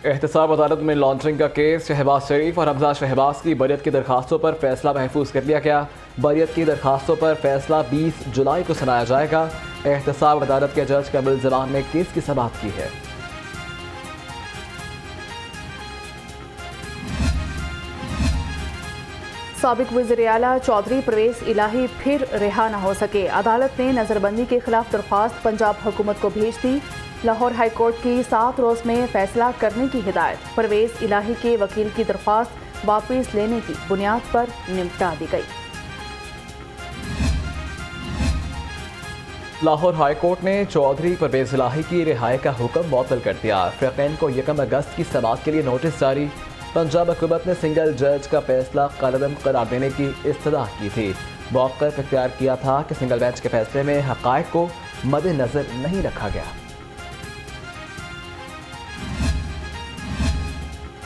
احتساب عدالت میں لانڈرنگ کا کیس شہباز شریف اور حمزہ شہباز کی بریت کی درخواستوں پر فیصلہ محفوظ کر لیا گیا۔ بریت کی درخواستوں پر فیصلہ 20 جولائی کو سنایا جائے گا۔ احتساب عدالت کے جج کمل زمان نے کیس کی سماعت کی ہے۔ سابق وزیر اعلیٰ چودھری پرویز الہی پھر رہا نہ ہو سکے۔ عدالت نے نظر بندی کے خلاف درخواست پنجاب حکومت کو بھیج دی۔ لاہور ہائی کورٹ کی 7 روز میں فیصلہ کرنے کی ہدایت۔ پرویز الہی کے وکیل کی درخواست واپس لینے کی بنیاد پر نمٹا دی گئی۔ لاہور ہائی کورٹ نے چودھری پرویز الہی کی رہائی کا حکم معطل کر دیا۔ فریقین کو 1 اگست کی سماعت کے لیے نوٹس جاری۔ پنجاب حکومت نے سنگل جج کا فیصلہ کالعدم قرار دینے کی استدعا کی تھی۔ موقف اختیار کیا تھا کہ سنگل بینچ کے فیصلے میں حقائق کو مد نظر نہیں رکھا گیا۔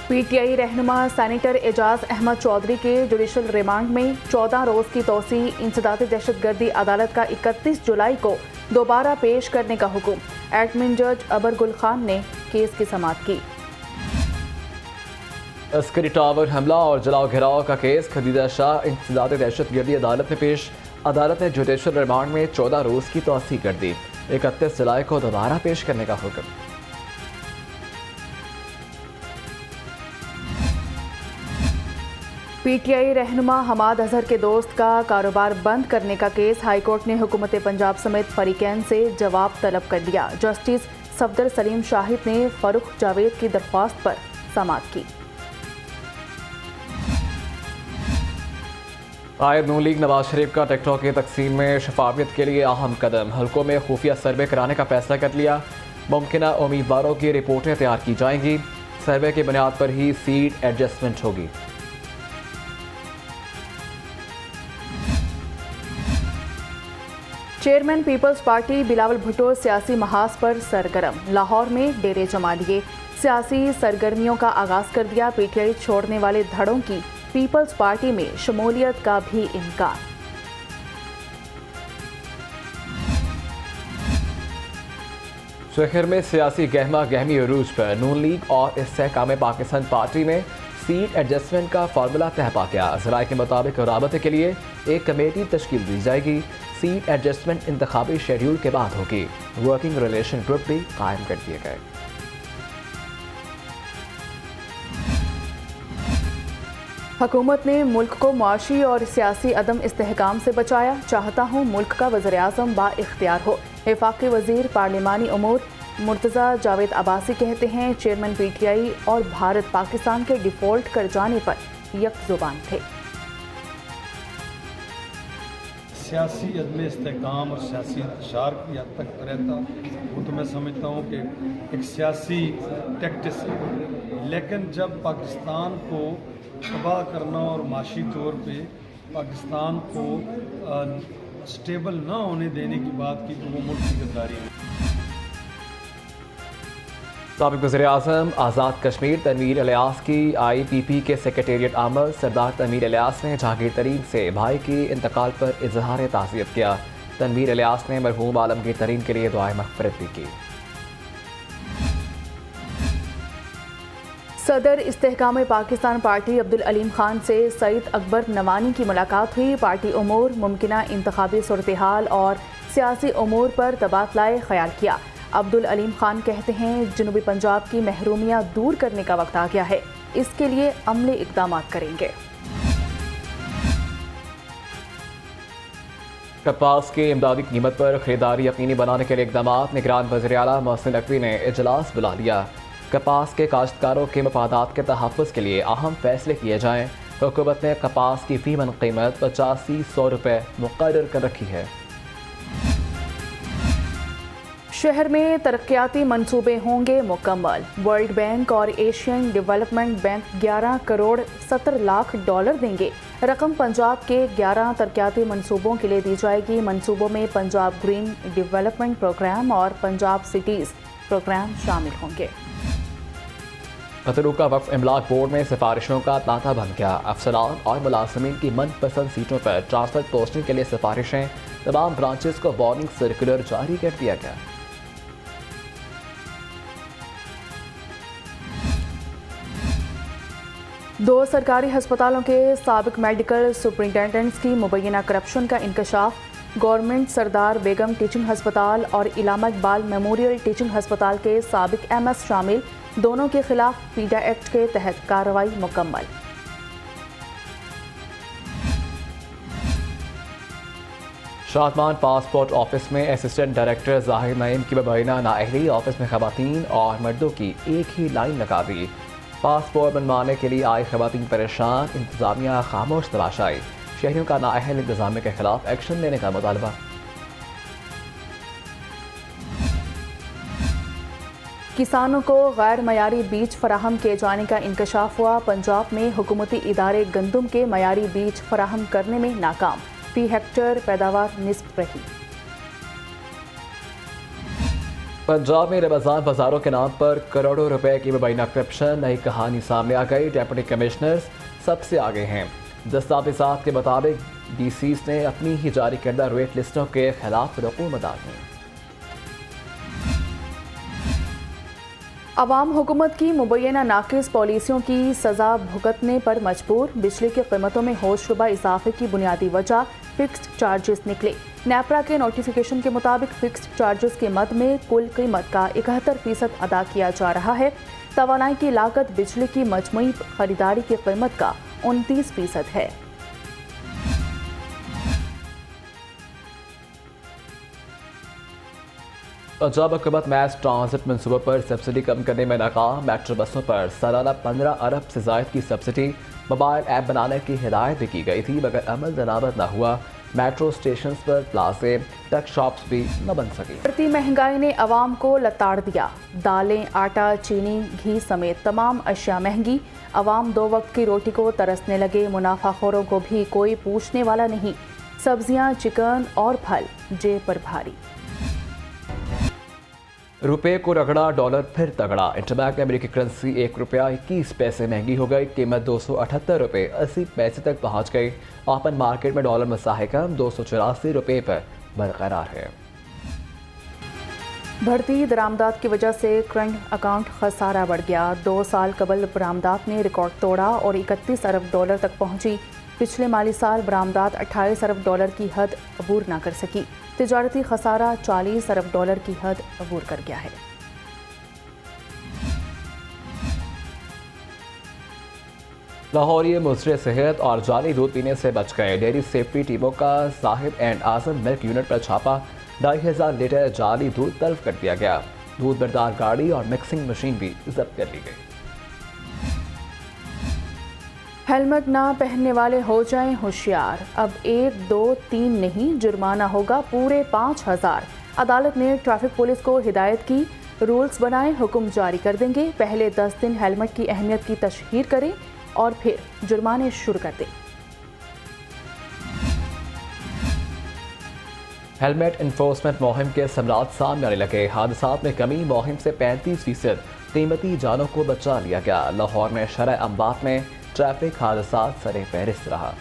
پی ٹی آئی رہنما سینیٹر اعجاز احمد چودھری کے جوڈیشل ریمانڈ میں 14 روز کی توسیع۔ انسداد دہشت گردی عدالت کا 31 جولائی کو دوبارہ پیش کرنے کا حکم۔ ایڈمن جج ابر گل خان نے کیس کی سماعت کی۔ عسکری ٹاور حملہ اور جلاؤ گھیراؤ کا کیس خدیجہ شاہ انسداد دہشت گردی عدالت میں پیش۔ عدالت نے جوڈیشل ریمانڈ میں 14 روز کی توسیع کر دی۔ 31 جولائی کو دوبارہ پیش کرنے کا حکم۔ پی ٹی آئی رہنما حماد اظہر کے دوست کا کاروبار بند کرنے کا کیس۔ ہائی کورٹ نے حکومت پنجاب سمیت فریقین سے جواب طلب کر لیا۔ جسٹس صفدر سلیم شاہد نے فاروق جاوید کی درخواست پر سماعت کی۔ قائد نون لیگ نواز شریف کا ٹکٹوں کی تقسیم میں شفافیت کے لیے اہم قدم۔ حلقوں میں خفیہ سروے کرانے کا فیصلہ کر لیا۔ ممکنہ امیدواروں کی رپورٹیں تیار کی جائیں گی۔ سروے کی بنیاد پر ہی سیٹ ایڈجسٹمنٹ ہوگی۔ چیئرمین پیپلز پارٹی بلاول بھٹو سیاسی محاذ پر سرگرم۔ لاہور میں ڈیرے جما لیے۔ سیاسی سرگرمیوں کا آغاز کر دیا۔ پی ٹی آئی چھوڑنے والے دھڑوں کی پیپلز پارٹی میں شمولیت کا بھی امکان۔ شہر میں سیاسی گہما گہمی عروج پر۔ نون لیگ اور استحکام پاکستان پارٹی میں سیٹ ایڈجسٹمنٹ کا فارمولا طے پا گیا۔ ذرائع کے مطابق رابطے کے لیے ایک کمیٹی تشکیل دی جائے گی۔ سیٹ ایڈجسٹمنٹ انتخابی شیڈیول کے بعد ہوگی۔ ورکنگ ریلیشن گروپ بھی قائم کر دیے گئے۔ حکومت نے ملک کو معاشی اور سیاسی عدم استحکام سے بچایا۔ چاہتا ہوں ملک کا وزیر اعظم با اختیار ہو۔ وفاقی وزیر پارلیمانی امور مرتضی جاوید عباسی کہتے ہیں چیئرمین پی ٹی آئی اور بھارت پاکستان کے ڈیفالٹ کر جانے پر یک زبان تھے۔ سیاسی عدم استحکام اور سیاسی انتشار کی حد تک رہتا وہ تو میں سمجھتا ہوں کہ ایک سیاسی ٹیکٹس ہے، لیکن جب پاکستان کو تباہ کرنا اور معاشی طور پہ پاکستان کو سٹیبل نہ ہونے دینے کی بات کی تو وہ ملک کی غداری ہے۔ سابق وزیر اعظم آزاد کشمیر تنویر الیاس کی آئی پی پی کے سیکریٹریٹ عمل سردار تنویر الیاس نے جہانگیر ترین سے بھائی کے انتقال پر اظہار تعزیت کیا۔ تنویر الیاس نے مرحوم عالمگیر ترین کے لیے دعائے مغفرت بھی کی۔ صدر استحکام پاکستان پارٹی عبدالعلیم خان سے سعید اکبر نوانی کی ملاقات ہوئی۔ پارٹی امور، ممکنہ انتخابی صورتحال اور سیاسی امور پر تبادلہ خیال کیا۔ عبدالعلیم خان کہتے ہیں جنوبی پنجاب کی محرومیاں دور کرنے کا وقت آ گیا ہے، اس کے لیے عملی اقدامات کریں گے۔ کپاس کی امدادی قیمت پر خریداری یقینی بنانے کے لیے اقدامات۔ نگران وزیر اعلیٰ محسن نقوی نے اجلاس بلا لیا۔ کپاس کے کاشتکاروں کے مفادات کے تحفظ کے لیے اہم فیصلے کیے جائیں۔ حکومت نے کپاس کی فی من قیمت 8500 روپے مقرر کر رکھی ہے۔ شہر میں ترقیاتی منصوبے ہوں گے مکمل۔ ورلڈ بینک اور Asian development bank 11 crore 70 lakh dollar دیں گے۔ رقم پنجاب کے 11 ترقیاتی منصوبوں کے لیے دی جائے گی۔ منصوبوں میں پنجاب گرین ڈیولپمنٹ پروگرام اور پنجاب سٹیز پروگرام شامل ہوں گے۔ متروکہ وقف املاک بورڈ میں سفارشوں کا تانتا بن گیا۔ افسران اور ملازمین کی من پسند سیٹوں پر ٹرانسفر پوسٹنگ کے لیے سفارشیں۔ تمام برانچز کو وارننگ سرکولر جاری کر دیا گیا۔ दो सरकारी हस्पतालों के साबिक मेडिकल सुपरिटेंडेंट्स की मुबैना करप्शन का इंकशाफ। गवर्नमेंट सरदार बेगम टीचिंग हस्पताल और इलामा इकबाल मेमोरियल टीचिंग हस्पताल के साबिक MS शामिल, दोनों के खिलाफ पीडा एक्ट के तहत कार्रवाई मुकम्मल। शादमान पासपोर्ट ऑफिस में असिस्टेंट डायरेक्टर जाहिर नईम की मुबैना नाअहली, ऑफिस में खवातीन और मर्दों की एक ही लाइन लगा दी। पासपोर्ट बनवाने के लिए आई खवातीन परेशान, इंतजामिया खामोश तमाशाई। शहरियों का नाअहल इंतजामिया के खिलाफ एक्शन लेने का मुतालबा। किसानों को गैर मयारी बीज फराहम किए जाने का इंकशाफ हुआ। पंजाब में हुकूमती इदारे गंदम के मयारी बीज फराहम करने में नाकाम, फी हेक्टर पैदावार निस्फ रही। पंजाब में रमजान बाजारों के नाम पर करोड़ों रुपए की मुबैना करप्शन, नई कहानी सामने आ गई। डिप्टी कमिश्नर्स सबसे आगे हैं। दस्तावेजात के मुताबिक DCs ने अपनी ही जारी करदा रेट लिस्टों के खिलाफ रकूम अदा की। अवाम हुकूमत की मुबैना नाकिस पॉलिसियों की सज़ा भुगतने पर मजबूर। बिजली की कीमतों में होशरुबा इजाफे की बुनियादी वजह फिक्स्ड चार्जेस निकले। नेपरा के नोटिफिकेशन के मुताबिक फिक्स्ड चार्जेस के मद में कुल कीमत का 71% अदा किया जा रहा है। तवानाई की लागत बिजली की मजमूई खरीदारी की कीमत का 29% है। पंजाब हुकूमत मैस ट्रांजिट मनसूबों पर सब्सिडी कम करने में नाकाम। मेट्रो बसों पर सालाना 15 अरब से ज़ायद की सब्सिडी। मोबाइल ऐप बनाने की हिदायत भी की गई थी मगर अमल दरामद न हुआ। मेट्रो स्टेशन पर प्लाजे तक शॉप्स भी न बन सकी। बढ़ती महंगाई ने अवाम को लताड़ दिया। दालें, आटा, चीनी, घी समेत तमाम अशिया महंगी। अवाम दो वक्त की रोटी को तरसने लगे। मुनाफाखोरों को भी कोई पूछने वाला नहीं। सब्जियां, चिकन और फल जेब पर भारी। रुपये को रगड़ा, डॉलर फिर तगड़ा। इंटरबैंक में अमेरिकी करेंसी 1 रुपया 21 पैसे महंगी हो गई। कीमत 278 रुपये 80 पैसे तक पहुंच गई। ओपन मार्केट में डॉलर मसाहे कम 284 रुपये पर बरकरार है। बढ़ती दरामदात की वजह से करंट अकाउंट खसारा बढ़ गया। 2 साल कबल बरामदात ने रिकॉर्ड तोड़ा और 31 अरब डॉलर तक पहुंची। पिछले माली साल बरामदात 28 अरब डॉलर की हद अबूर ना कर सकी। तिजारती खसारा 40 अरब डॉलर की हद अबूर कर गया है। लाहौरी मुजरे सेहत और जाली दूध पीने से बच गए। डेयरी सेफ्टी टीमों का Sahib and Azam milk unit पर छापा। 2500 लीटर जाली दूध तल्फ कर दिया गया। दूध बरदार गाड़ी और मिक्सिंग मशीन भी जब्त कर ली गई। हेलमेट ना पहनने वाले हो जाएं होशियार। अब 1, 2, 3 नहीं, जुर्माना होगा पूरे 5000। अदालत ने ट्रैफिक पुलिस को हिदायत की, रूल्स बनाए, हुक्म जारी कर देंगे। पहले 10 दिन हेलमेट की अहमियत की तशहीर करें और फिर जुर्माने शुरू कर दें। हेलमेट इन्फोर्समेंट मुहिम के समरात सामने आने लगे। हादसात में कमी, मुहिम से 35% कीमती जानों को बचा लिया गया। लाहौर में शरह अम्बात में ट्रैफिक हादसात सरे फहरिस्त रहा।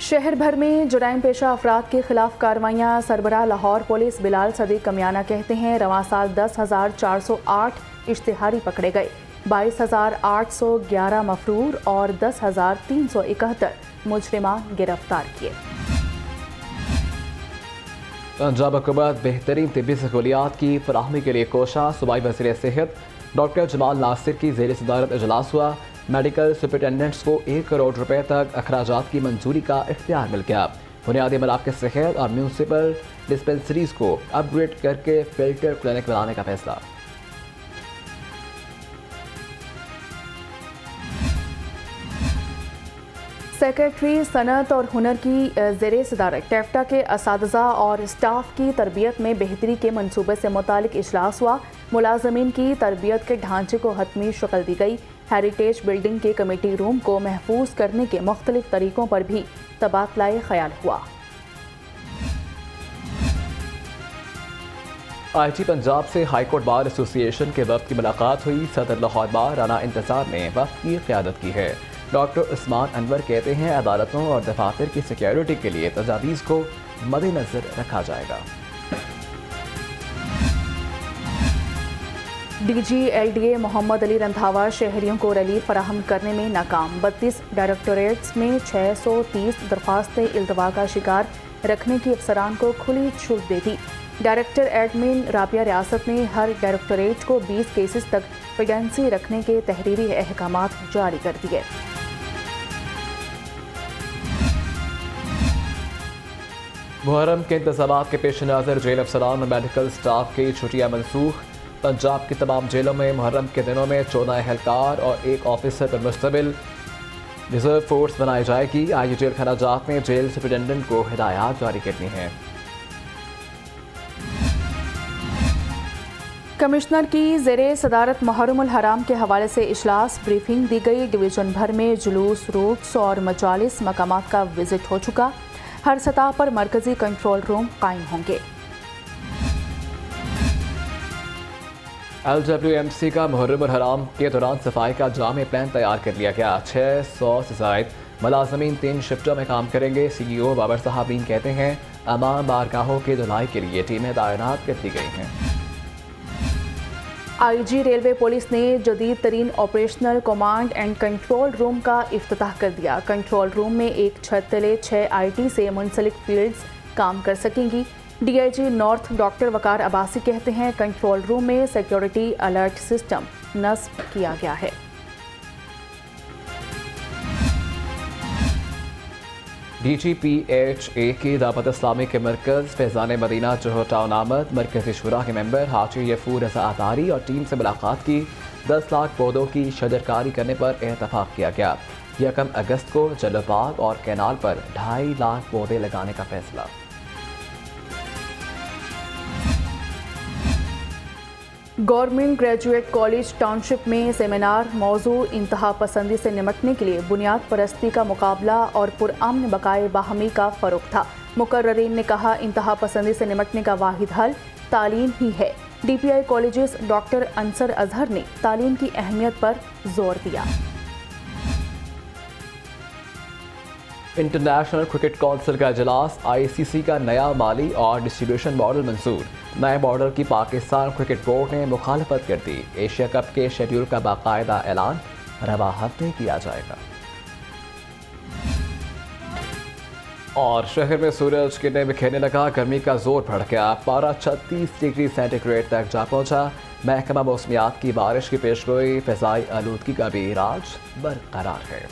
शहर भर में जुराइम पेशा अफराद के खिलाफ कार्रवाइयाँ। सरबराह लाहौर पुलिस बिलाल सदी कमियाना कहते हैं रवां साल 10,408 इश्तिहारी पकड़े गए, 22,811 मफरूर और 10,371 मुजरिमान गिरफ्तार किए। पंजाब हुकूमत बेहतरीन तिब्बी सहूलियात की फराहमी के लिए कोशा। सूबाई वज़ीर सेहत डॉक्टर जमाल नासिर की ज़ेर सदारत इजलास हुआ। मेडिकल सुपरिटेंडेंट्स को 1 करोड़ रुपए तक अखराजात की मंजूरी का इख्तियार मिल गया। बुनियादी मराकज़ सेहत और म्यूनसिपल डिस्पेंसरीज को अपग्रेड करके फिल्टर क्लिनिक बनाने का फैसला। सेक्रेटरी सनत और हुनर की ज़ेर सदारत टेफ्टा के असातिज़ा और स्टाफ की तरबियत में बेहतरी के मनसूबे से मुतालिक इजलास हुआ। मुलाजमीन की तरबियत के ढांचे को हतमी शक्ल दी गई। हेरिटेज बिल्डिंग के कमेटी रूम को महफूज करने के मुख्तलिफ तरीकों पर भी तबादला ख्याल हुआ। IT पंजाब से हाईकोर्ट बार एसोसिएशन के वफ्द की मुलाकात हुई। सदर लाहौर बार राना इंतजार ने वफ्द की क़यादत की है। डॉक्टर उस्मान अनवर कहते हैं अदालतों और दफातर की सिक्योरिटी के लिए तजावीज़ को मद्देनजर रखा जाएगा। DGLDA मोहम्मद अली रंधावा शहरियों को रिलीफ फराहम करने में नाकाम। 32 डायरेक्टोरेट्स में 630 दरख्वास्तें इल्तवा का शिकार रखने की अफसरान को खुली छूट दे दी। डायरेक्टर एडमिन राबिया रियासत ने हर डायरेक्टोरेट को 20 केसेस तक पेडेंसी रखने के तहरीरी अहकामात जारी कर दिए। मुहर्रम के इंतज़ामात के पेश नज़र जेल अफसरान और मेडिकल स्टाफ की छुट्टियाँ मनसूख। पंजाब की तमाम जेलों में मुहर्रम के दिनों में 14 एहलकार और 1 ऑफिसर पर मुश्तमिल रिजर्व फोर्स बनाई जाएगी। आगे जेल खाना जात में जेल सुपरिटेंडेंट को हिदायत जारी करनी है। कमिश्नर की ज़ेरे सदारत मुहर्रमुल हराम के हवाले से इजलास ब्रीफिंग दी गई। डिवीज़न भर में जुलूस, रूट्स और मजालिस मकामात का विजिट हो चुका। हर सतह पर मरकजी कंट्रोल रूम कायम होंगे। LWMC का मुहर्रमुल हराम के दौरान सफाई का जामे प्लान तैयार कर लिया गया। 600 से ज़ायद मुलाजमीन 3 शिफ्टों में काम करेंगे। CEO बाबर साहबीन कहते हैं अमाम बारगाहों की धुलाई के लिए टीमें तैनात कर दी गई हैं। IG रेलवे पुलिस ने जदीद तरीन operational command and control room का इफ्तिताह कर दिया। कंट्रोल रूम में एक छत तले 6 IT से मुंसलिक फील्ड्स काम कर सकेंगी। DIG नॉर्थ डॉक्टर वकार अब्बासी कहते हैं कंट्रोल रूम में सिक्योरिटी अलर्ट सिस्टम नस्ब किया गया है। DGPHA की दावत इस्लामी के मरकज़ फैज़ान मदीना जोहर टाउन आमद मरकज़ी शुरा के मेंबर हाजी यफूर रज़ा अतारी और टीम से मुलाकात की। 10 लाख पौधों की शजरकारी करने पर इत्तफाक किया गया। 1 अगस्त को जलपाग और कैनाल पर 2.5 लाख पौधे लगाने का फैसला। गवर्नमेंट ग्रेजुएट कॉलेज टाउनशिप में सेमिनार मौजू इंतहा पसंदी से निमटने के लिए बुनियाद परस्ती का मुकाबला और पुरअमन बकाए बाहमी का फ़रोग़ था। मुकर्ररीन ने कहा इंतहा पसंदी से निमटने का वाहिद हल तालीम ही है। DPI colleges doctor Ansar Azhar ने तालीम की अहमियत पर जोर दिया। इंटरनेशनल क्रिकेट काउंसिल का इजलास। ICC का नया माली और डिस्ट्रीब्यूशन मॉडल मंजूर। नए मॉडल की पाकिस्तान क्रिकेट बोर्ड ने मुखालफत कर दी। एशिया कप के शेड्यूल का बाकायदा ऐलान रवा हफ्ते किया जाएगा। और शहर में सूरज किरणें बिखेरने लगा। गर्मी का जोर बढ़ गया। पारा 36 डिग्री सेंटीग्रेड तक जा पहुंचा। महकमा मौसमियात की बारिश की पेशगोई। फ़िज़ाई आलूदगी का भी राज बरकरार है।